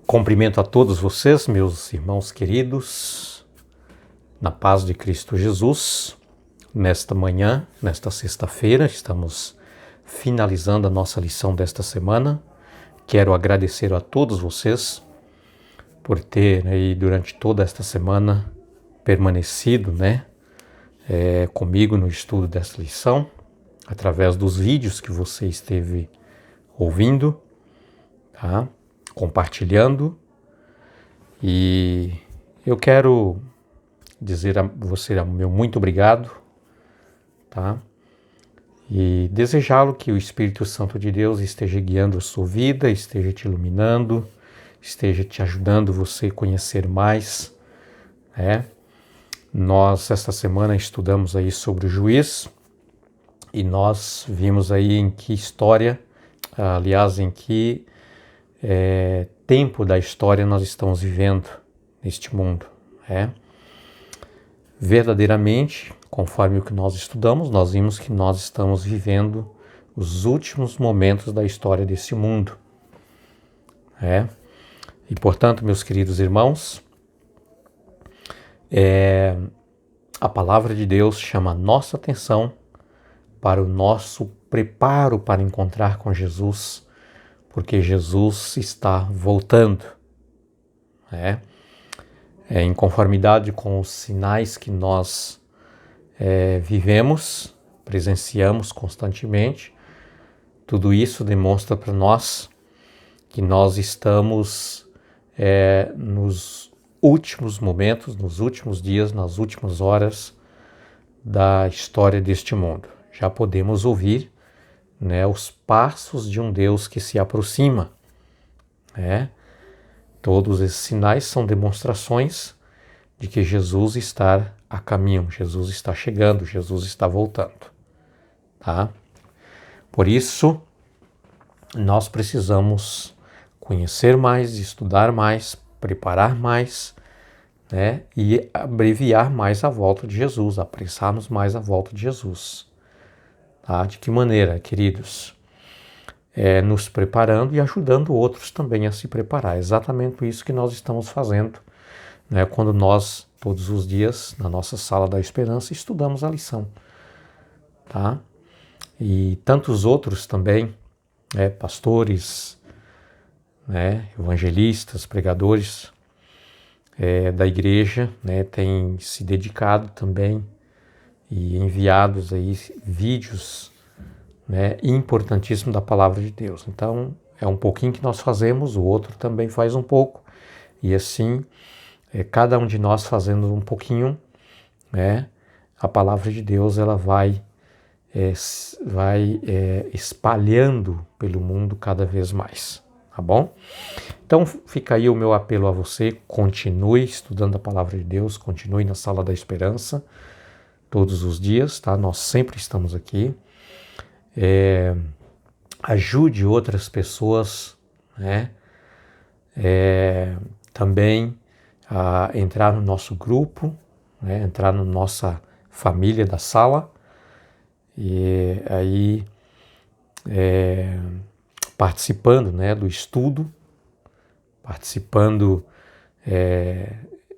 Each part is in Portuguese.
Cumprimento a todos vocês, meus irmãos queridos, na paz de Cristo Jesus. Nesta manhã, nesta sexta-feira, estamos finalizando a nossa lição desta semana. Quero agradecer a todos vocês por ter aí durante toda esta semana permanecido, comigo no estudo desta lição, através dos vídeos que você esteve ouvindo, tá? Compartilhando, e eu quero dizer a você meu muito obrigado, tá? E desejá-lo que o Espírito Santo de Deus esteja guiando a sua vida, esteja te iluminando, esteja te ajudando você a conhecer mais, Nós esta semana estudamos aí sobre o juiz e nós vimos aí em que história, em que tempo da história nós estamos vivendo neste mundo. Verdadeiramente, conforme o que nós estudamos, nós vimos que nós estamos vivendo os últimos momentos da história desse mundo. E, portanto, meus queridos irmãos, a palavra de Deus chama a nossa atenção para o nosso preparo para encontrar com Jesus, porque Jesus está voltando, em conformidade com os sinais que nós vivemos, presenciamos constantemente. Tudo isso demonstra para nós que nós estamos nos últimos momentos, nos últimos dias, nas últimas horas da história deste mundo. Já podemos ouvir os passos de um Deus que se aproxima. Todos esses sinais são demonstrações de que Jesus está a caminho, Jesus está chegando, Jesus está voltando. Tá? Por isso, nós precisamos conhecer mais, estudar mais, preparar mais, e abreviar mais a volta de Jesus, apressarmos mais a volta de Jesus. Tá? De que maneira, queridos? Nos preparando e ajudando outros também a se preparar. É exatamente isso que nós estamos fazendo, quando nós, todos os dias, na nossa sala da esperança, estudamos a lição. Tá? E tantos outros também, pastores, evangelistas, pregadores da igreja, têm se dedicado também e enviados aí vídeos importantíssimo da palavra de Deus. Então, é um pouquinho que nós fazemos, o outro também faz um pouco, e assim, cada um de nós fazendo um pouquinho, a palavra de Deus ela vai espalhando pelo mundo cada vez mais, tá bom? Então, fica aí o meu apelo a você, continue estudando a palavra de Deus, continue na Sala da Esperança, todos os dias, tá? Nós sempre estamos aqui. Ajude outras pessoas, também a entrar no nosso grupo, entrar na nossa família da sala, e aí participando do estudo, participando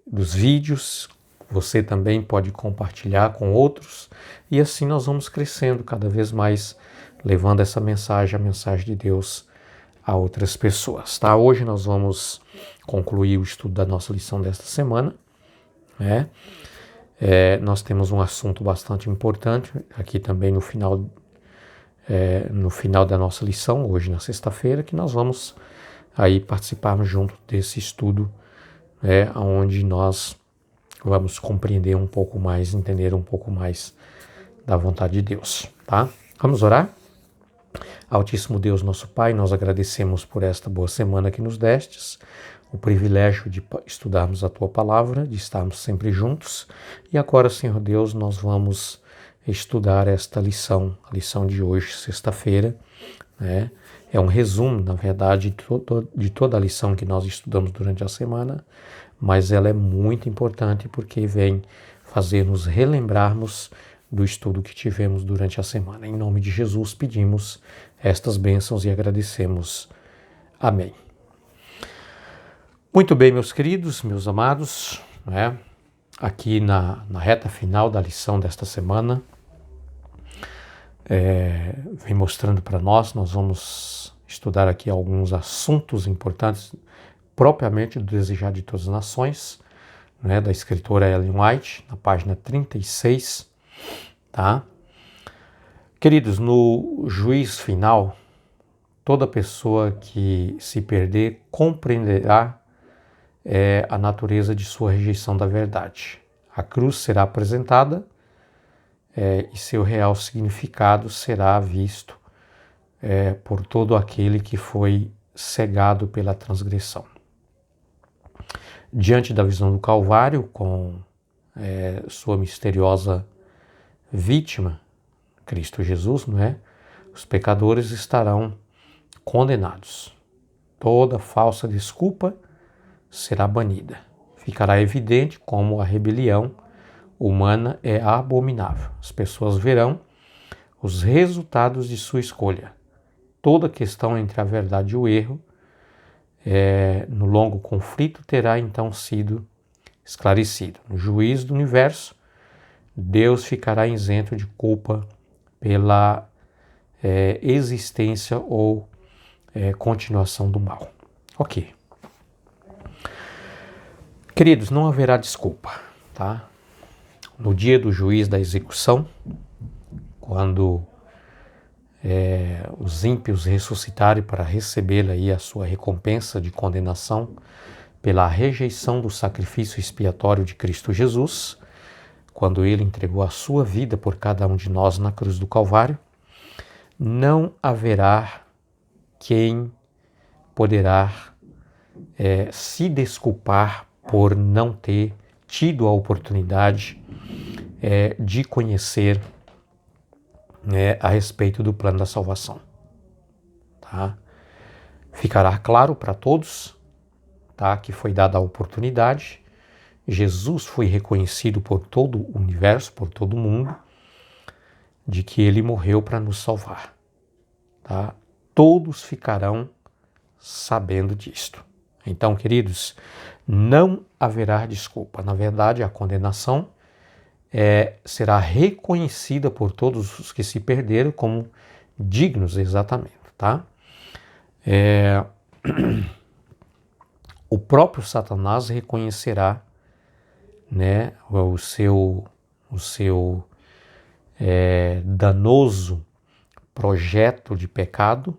dos vídeos. Você também pode compartilhar com outros, e assim nós vamos crescendo cada vez mais, levando essa mensagem, a mensagem de Deus, a outras pessoas. Tá? Hoje nós vamos concluir o estudo da nossa lição desta semana. Nós temos um assunto bastante importante aqui também no final da nossa lição, hoje na sexta-feira, que nós vamos aí participarmos junto desse estudo, onde nós vamos compreender um pouco mais, entender um pouco mais da vontade de Deus, tá? Vamos orar? Altíssimo Deus, nosso Pai, nós agradecemos por esta boa semana que nos destes, o privilégio de estudarmos a Tua Palavra, de estarmos sempre juntos. E agora, Senhor Deus, nós vamos estudar esta lição, a lição de hoje, sexta-feira. É um resumo, na verdade, de toda a lição que nós estudamos durante a semana, mas ela é muito importante porque vem fazer-nos relembrarmos do estudo que tivemos durante a semana. Em nome de Jesus pedimos estas bênçãos e agradecemos. Amém. Muito bem, meus queridos, meus amados, né? Aqui na reta final da lição desta semana, vem mostrando para nós vamos estudar aqui alguns assuntos importantes, propriamente do Desejar de Todas as Nações, né, da escritora Ellen White, na página 36, tá? Queridos, no juízo final, toda pessoa que se perder compreenderá a natureza de sua rejeição da verdade. A cruz será apresentada e seu real significado será visto por todo aquele que foi cegado pela transgressão. Diante da visão do Calvário, com sua misteriosa vítima, Cristo Jesus, não é? Os pecadores estarão condenados. Toda falsa desculpa será banida. Ficará evidente como a rebelião humana é abominável. As pessoas verão os resultados de sua escolha. Toda questão entre a verdade e o erro, no longo conflito, terá então sido esclarecido. No juízo do universo, Deus ficará isento de culpa pela existência ou continuação do mal. Ok. Queridos, não haverá desculpa, tá? No dia do juízo da execução, quando os ímpios ressuscitarem para receber aí a sua recompensa de condenação pela rejeição do sacrifício expiatório de Cristo Jesus, quando ele entregou a sua vida por cada um de nós na cruz do Calvário, não haverá quem poderá se desculpar por não ter tido a oportunidade de conhecer a respeito do plano da salvação. Tá? Ficará claro para todos, tá, que foi dada a oportunidade. Jesus foi reconhecido por todo o universo, por todo o mundo, de que ele morreu para nos salvar. Tá? Todos ficarão sabendo disto. Então, queridos, não haverá desculpa. Na verdade, a condenação será reconhecida por todos os que se perderam como dignos, exatamente, tá? O próprio Satanás reconhecerá, né, o seu danoso projeto de pecado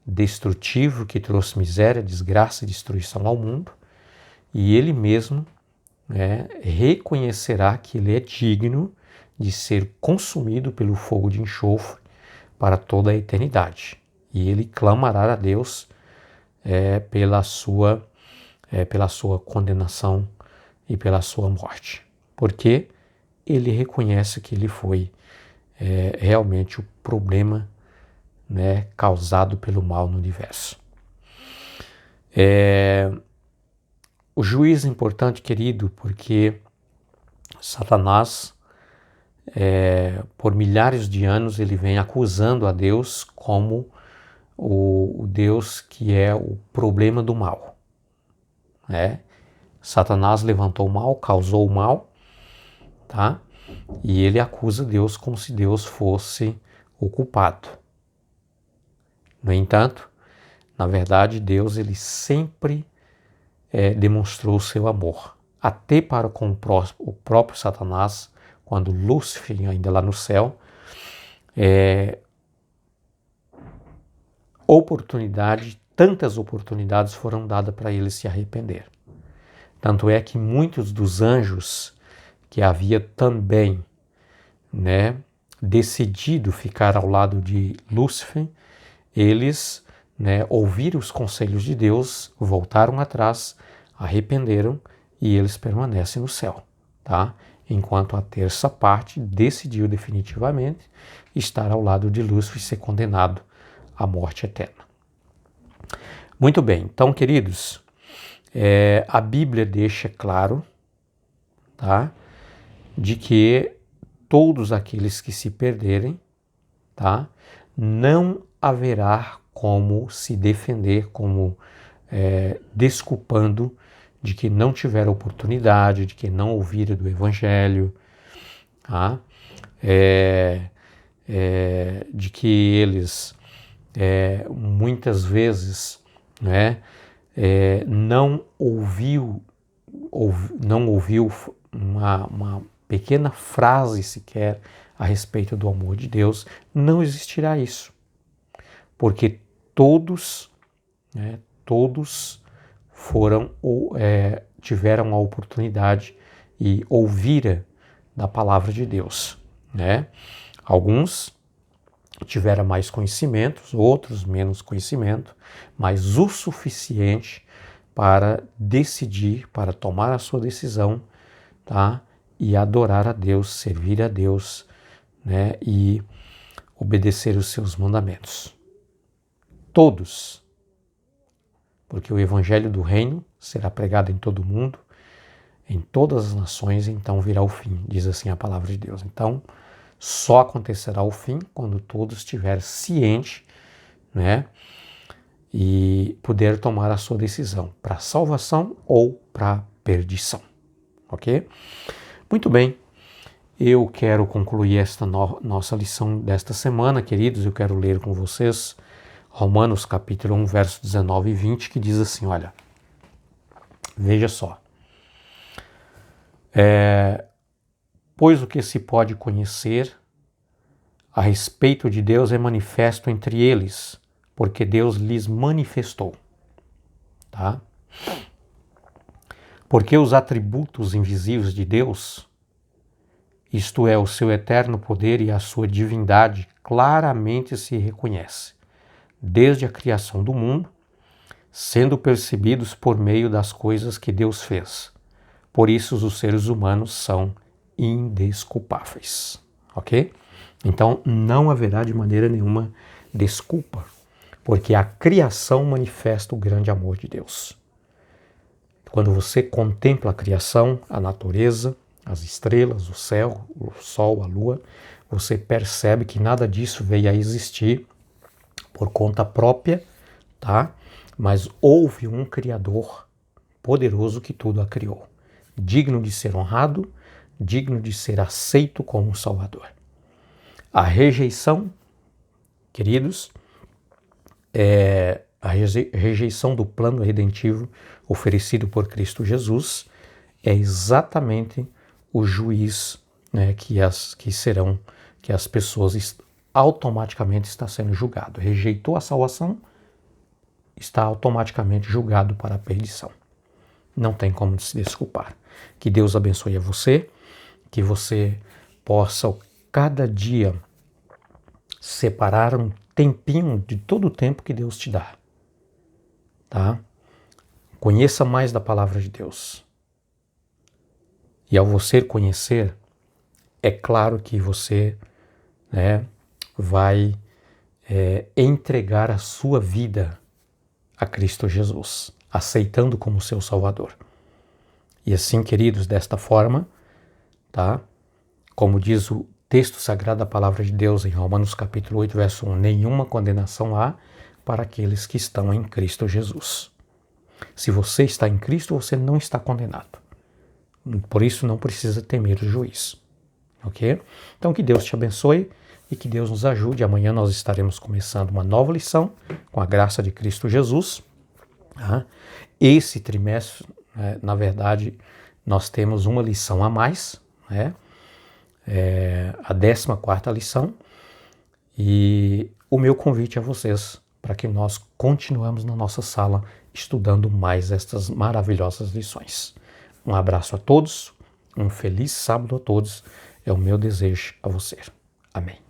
destrutivo que trouxe miséria, desgraça e destruição ao mundo, e ele mesmo reconhecerá que ele é digno de ser consumido pelo fogo de enxofre para toda a eternidade. E ele clamará a Deus pela sua condenação e pela sua morte, porque ele reconhece que ele foi realmente o problema, né, causado pelo mal no universo. O juízo é importante, querido, porque Satanás, por milhares de anos, ele vem acusando a Deus como o Deus que é o problema do mal. Satanás levantou o mal, causou o mal, tá? E ele acusa Deus como se Deus fosse o culpado. No entanto, na verdade, Deus ele sempre demonstrou o seu amor, até para com o próprio Satanás, quando Lúcifer, ainda lá no céu, tantas oportunidades foram dadas para ele se arrepender. Tanto é que muitos dos anjos que havia também, né, decidido ficar ao lado de Lúcifer, eles, né, ouviram os conselhos de Deus, voltaram atrás, arrependeram e eles permanecem no céu, tá? Enquanto a terça parte decidiu definitivamente estar ao lado de Lúcifer e ser condenado à morte eterna. Muito bem, então, queridos, a Bíblia deixa claro, tá, de que todos aqueles que se perderem, tá, não haverá como se defender, como desculpando de que não tiveram oportunidade, de que não ouviram do Evangelho, tá? De que eles muitas vezes, né, não ouviu uma pequena frase sequer a respeito do amor de Deus. Não existirá isso, porque todos tiveram a oportunidade e ouviram da palavra de Deus, né? Alguns tiveram mais conhecimentos, outros menos conhecimento, mas o suficiente para decidir, para tomar a sua decisão, tá? E adorar a Deus, servir a Deus, né? E obedecer os seus mandamentos. Todos. Porque o evangelho do reino será pregado em todo o mundo, em todas as nações, então virá o fim, diz assim a palavra de Deus. Então, só acontecerá o fim quando todos estiverem cientes, né, e puder tomar a sua decisão para salvação ou para perdição, ok? Muito bem, eu quero concluir esta nossa lição desta semana, queridos. Eu quero ler com vocês Romanos capítulo 1, versos 19 e 20, que diz assim, olha, veja só. Pois o que se pode conhecer a respeito de Deus é manifesto entre eles, porque Deus lhes manifestou. Tá? Porque os atributos invisíveis de Deus, isto é, o seu eterno poder e a sua divindade, claramente se reconhece, desde a criação do mundo, sendo percebidos por meio das coisas que Deus fez. Por isso os seres humanos são indesculpáveis, ok? Então não haverá de maneira nenhuma desculpa, porque a criação manifesta o grande amor de Deus. Quando você contempla a criação, a natureza, as estrelas, o céu, o sol, a lua, você percebe que nada disso veio a existir por conta própria, tá? Mas houve um Criador poderoso que tudo a criou, digno de ser honrado, digno de ser aceito como um Salvador. A rejeição, queridos, a rejeição do plano redentivo oferecido por Cristo Jesus é exatamente o juiz, né, que as pessoas automaticamente está sendo julgado. Rejeitou a salvação, está automaticamente julgado para a perdição. Não tem como se desculpar. Que Deus abençoe a você, que você possa cada dia separar um tempinho de todo o tempo que Deus te dá. Tá? Conheça mais da palavra de Deus. E ao você conhecer, é claro que você, né, vai entregar a sua vida a Cristo Jesus, aceitando como seu Salvador. E assim, queridos, desta forma, tá? Como diz o texto sagrado da palavra de Deus em Romanos capítulo 8, verso 1, nenhuma condenação há para aqueles que estão em Cristo Jesus. Se você está em Cristo, você não está condenado. Por isso não precisa temer o juiz. Ok? Então que Deus te abençoe e que Deus nos ajude. Amanhã nós estaremos começando uma nova lição com a graça de Cristo Jesus. Tá? Esse trimestre, na verdade, nós temos uma lição a mais, né? A 14ª lição, e o meu convite a vocês para que nós continuemos na nossa sala estudando mais estas maravilhosas lições. Um abraço a todos, um feliz sábado a todos, é o meu desejo a você. Amém.